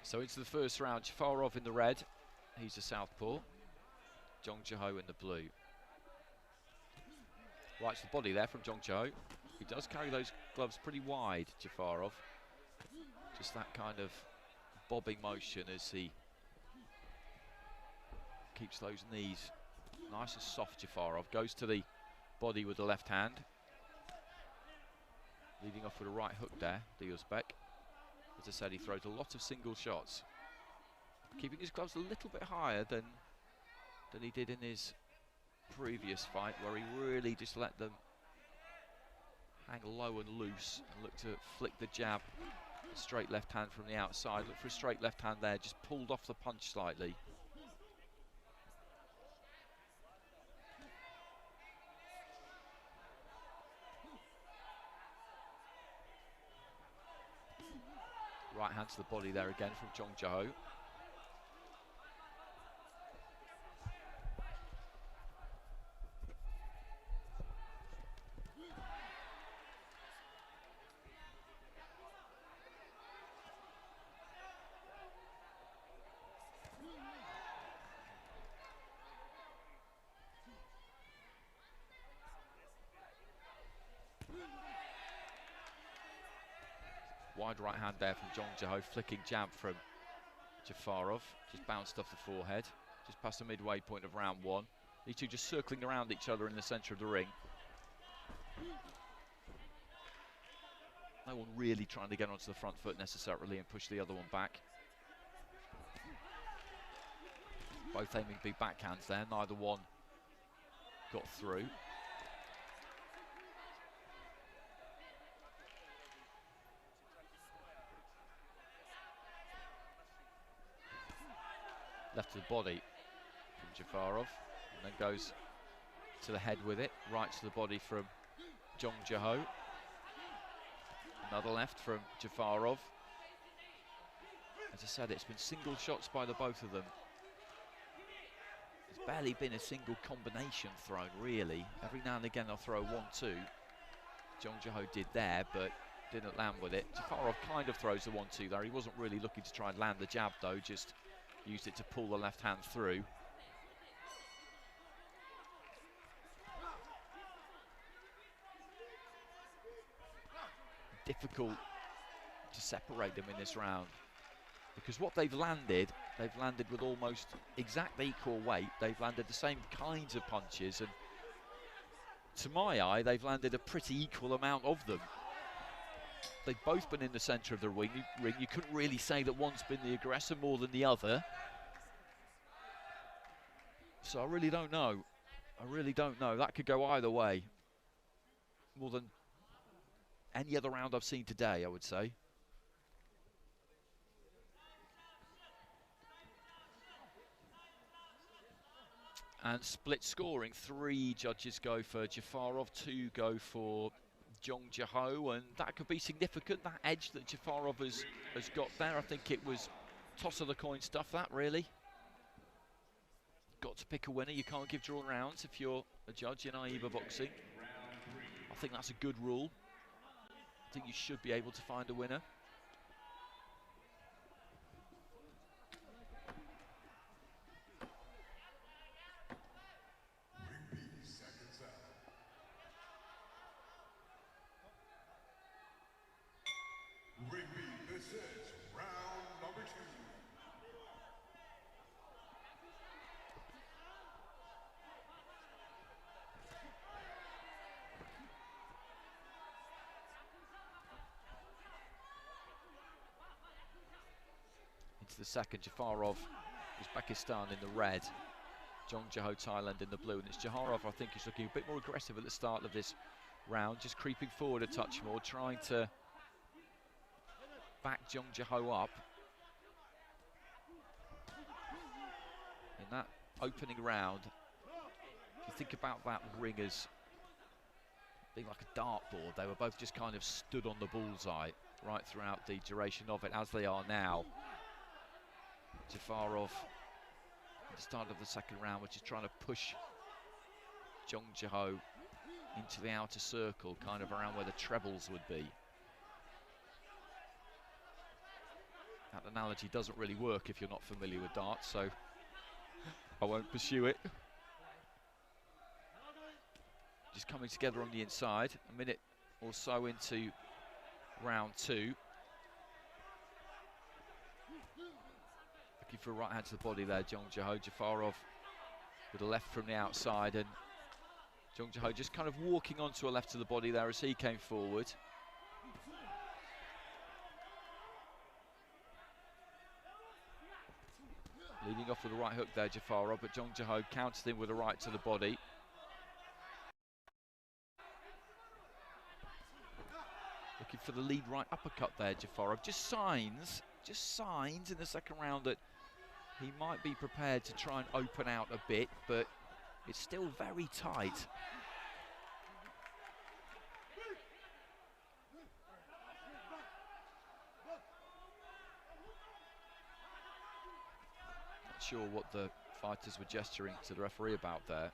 So into the first round, Jafarov in the red. He's a southpaw. Jongjoho in the blue. Right to the body there from Jongjoho. He does carry those gloves pretty wide, Jafarov. Just that kind of bobbing motion as he keeps those knees nice and soft. Jafarov goes to the body with the left hand. Leading off with a right hook there, the Uzbek. As I said, he throws a lot of single shots. Keeping his gloves a little bit higher than he did in his previous fight, where he really just let them hang low and loose and look to flick the jab. Straight left hand from the outside. Look for a straight left hand there, just pulled off the punch slightly. Right hand to the body there again from Jongjoho. Wide right hand there from Jongjoho, flicking jab from Jafarov. Just bounced off the forehead, just past the midway point of round one. These two just circling around each other in the centre of the ring. No one really trying to get onto the front foot necessarily and push the other one back. Both aiming big backhands there, neither one got through. Left to the body from Jafarov, and then goes to the head with it. Right to the body from Jongjoho. Another left from Jafarov. As I said, it's been single shots by the both of them. There's barely been a single combination thrown, really. Every now and again they'll throw a 1-2. Jongjoho did there, but didn't land with it. Jafarov kind of throws the 1-2 there. He wasn't really looking to try and land the jab, though, just used it to pull the left hand through. Difficult to separate them in this round, because what they've landed with almost exact equal weight. They've landed the same kinds of punches, and to my eye, they've landed a pretty equal amount of them. They've both been in the centre of the ring. You couldn't really say that one's been the aggressor more than the other. So I really don't know. I really don't know. That could go either way. More than any other round I've seen today, I would say. And split scoring. 3 judges go for Jafarov, 2 go for Jongjoho, and that could be significant, that edge that Jafarov has got there. I think it was toss of the coin stuff, that, really. Got to pick a winner. You can't give draw rounds if you're a judge in aiba boxing. I think that's a good rule. I think you should be able to find a winner. This is round number 2. Into the second, Jafarov, Uzbekistan in the red, Jongjoho, Thailand in the blue, and it's Jafarov, I think, is looking a bit more aggressive at the start of this round, just creeping forward a touch more, trying to back Jongjoho up. In that opening round, if you think about that ring as being like a dartboard, they were both just kind of stood on the bullseye right throughout the duration of it, as they are now. Jafarov at the start of the second round, which is trying to push Jongjoho into the outer circle, kind of around where the trebles would be. That analogy doesn't really work if you're not familiar with darts, so I won't pursue it. Just coming together on the inside, a minute or so into round 2. Looking for a right hand to the body there, Jongjoho. Jafarov with a left from the outside, and Jongjoho just kind of walking onto a left to the body there as he came forward. Leading off with a right hook there, Jafarov, but Jongjoho countered him with a right to the body. Looking for the lead right uppercut there, Jafarov. Just signs in the second round that he might be prepared to try and open out a bit, but it's still very tight. Not sure what the fighters were gesturing to the referee about there.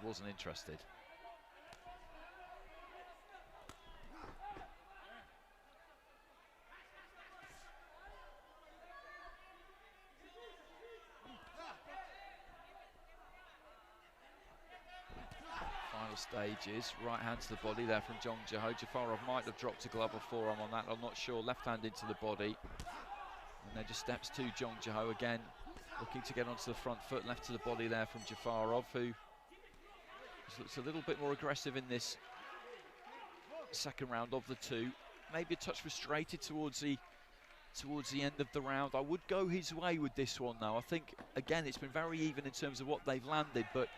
He wasn't interested. Stages, right hand to the body there from Jongjoho. Jafarov might have dropped a glove or forearm on that, I'm not sure. Left hand into the body, and then just steps to Jongjoho again, looking to get onto the front foot. Left to the body there from Jafarov, who looks a little bit more aggressive in this second round of the 2. Maybe a touch frustrated towards the end of the round. I would go his way with this one though. I think again it's been very even in terms of what they've landed, but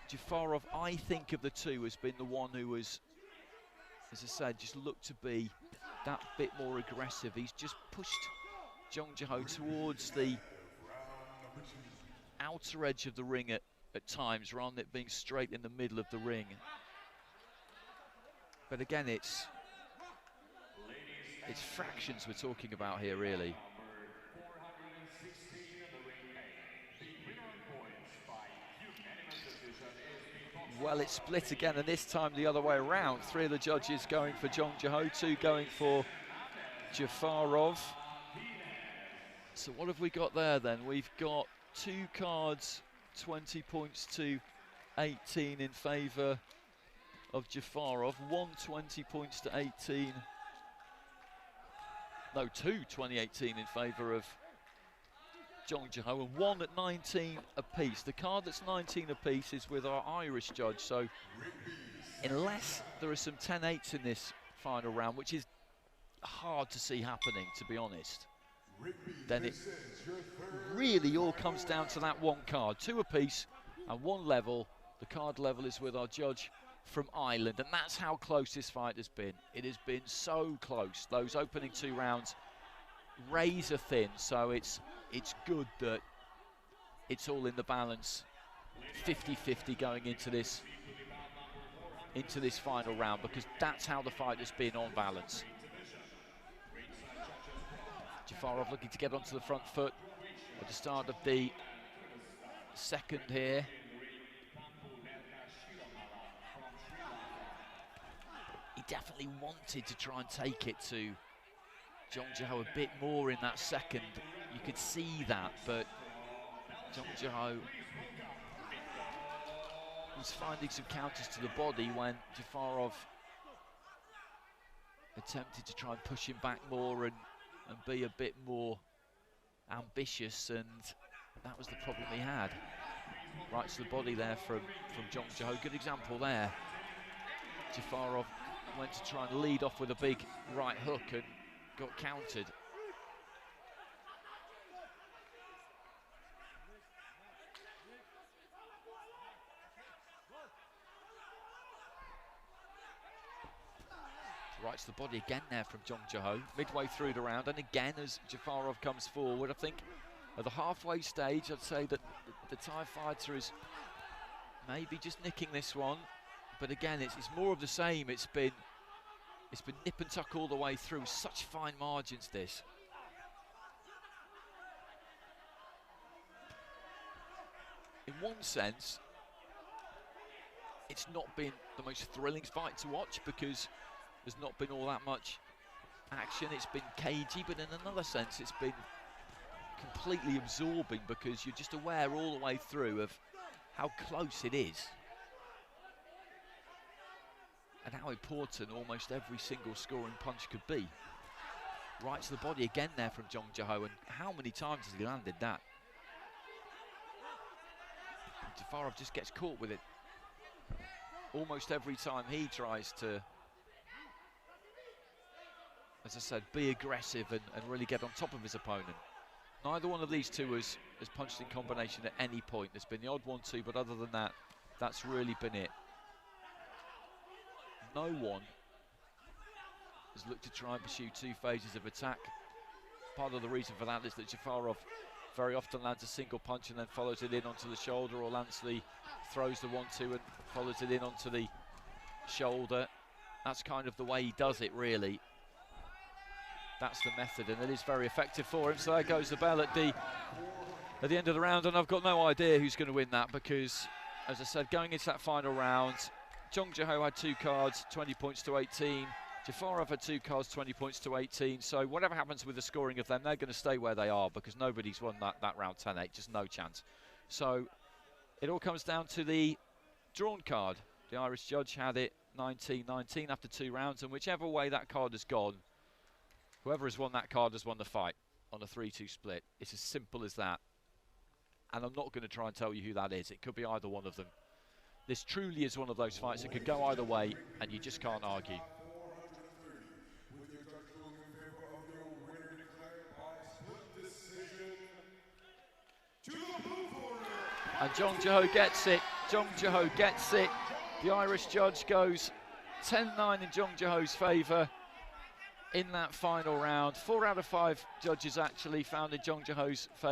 Jafarov, I think of the 2, has been the one who was, as I said, just looked to be that bit more aggressive. He's just pushed Jongjoho towards the outer edge of the ring at times, rather than it being straight in the middle of the ring. But again, it's fractions we're talking about here, really. Well, it's split again, and this time the other way around. 3 of the judges going for Jongjoho, 2 going for Jafarov. So what have we got there then? We've got 2 cards, 20 points to 18 in favour of Jafarov, 1 20 points to 18. No, 2 2018 in favour of Jongjoho, and 1 at 19 apiece. The card that's 19 apiece is with our Irish judge, so unless there are some 10-8s in this final round, which is hard to see happening, to be honest, then it really all comes down to that 1 card. 2 apiece and 1 level. The card level is with our judge from Ireland, and that's how close this fight has been. It has been so close. Those opening 2 rounds razor thin, so it's good that it's all in the balance, 50-50 going into this final round, because that's how the fight has been, on balance. Jafarov looking to get onto the front foot at the start of the second here. He definitely wanted to try and take it to Jongjoho a bit more in that second. You could see that, but Jongjoho was finding some counters to the body when Jafarov attempted to try and push him back more and be a bit more ambitious, and that was the problem he had. Right to the body there from Jongjoho. Good example there. Jafarov went to try and lead off with a big right hook and got countered. Right to the body again there from Jongjoho, midway through the round, and again as Jafarov comes forward. I think at the halfway stage, I'd say that the Thai fighter is maybe just nicking this one, but again, it's more of the same. It's been nip and tuck all the way through. Such fine margins, this. In one sense, it's not been the most thrilling fight to watch because there's not been all that much action, it's been cagey, but in another sense it's been completely absorbing because you're just aware all the way through of how close it is and how important almost every single scoring punch could be. Right to the body again there from Jongjoho, and how many times has he landed that? Jafarov just gets caught with it almost every time he tries to, as I said, be aggressive and really get on top of his opponent. Neither one of these two has punched in combination at any point. There's been the odd 1-2, but other than that, that's really been it. No one has looked to try and pursue two phases of attack. Part of the reason for that is that Jafarov very often lands a single punch and then follows it in onto the shoulder, or throws the 1-2 and follows it in onto the shoulder. That's kind of the way he does it, really. That's the method, and it is very effective for him. So there goes the bell at the end of the round, and I've got no idea who's going to win that because, as I said, going into that final round, Jongjoho had 2 cards, 20 points to 18. Jafarov had 2 cards, 20 points to 18. So whatever happens with the scoring of them, they're going to stay where they are because nobody's won that round 10-8, just no chance. So it all comes down to the drawn card. The Irish judge had it 19-19 after 2 rounds, and whichever way that card has gone, whoever has won that card has won the fight on a 3-2 split. It's as simple as that. And I'm not going to try and tell you who that is. It could be either one of them. This truly is one of those fights that could go either way, and you just can't argue. And Jongjoho gets it. Jongjoho gets it. The Irish judge goes 10-9 in Jongjoho's favour in that final round. 4 out of 5 judges actually found in Jongjoho's favour.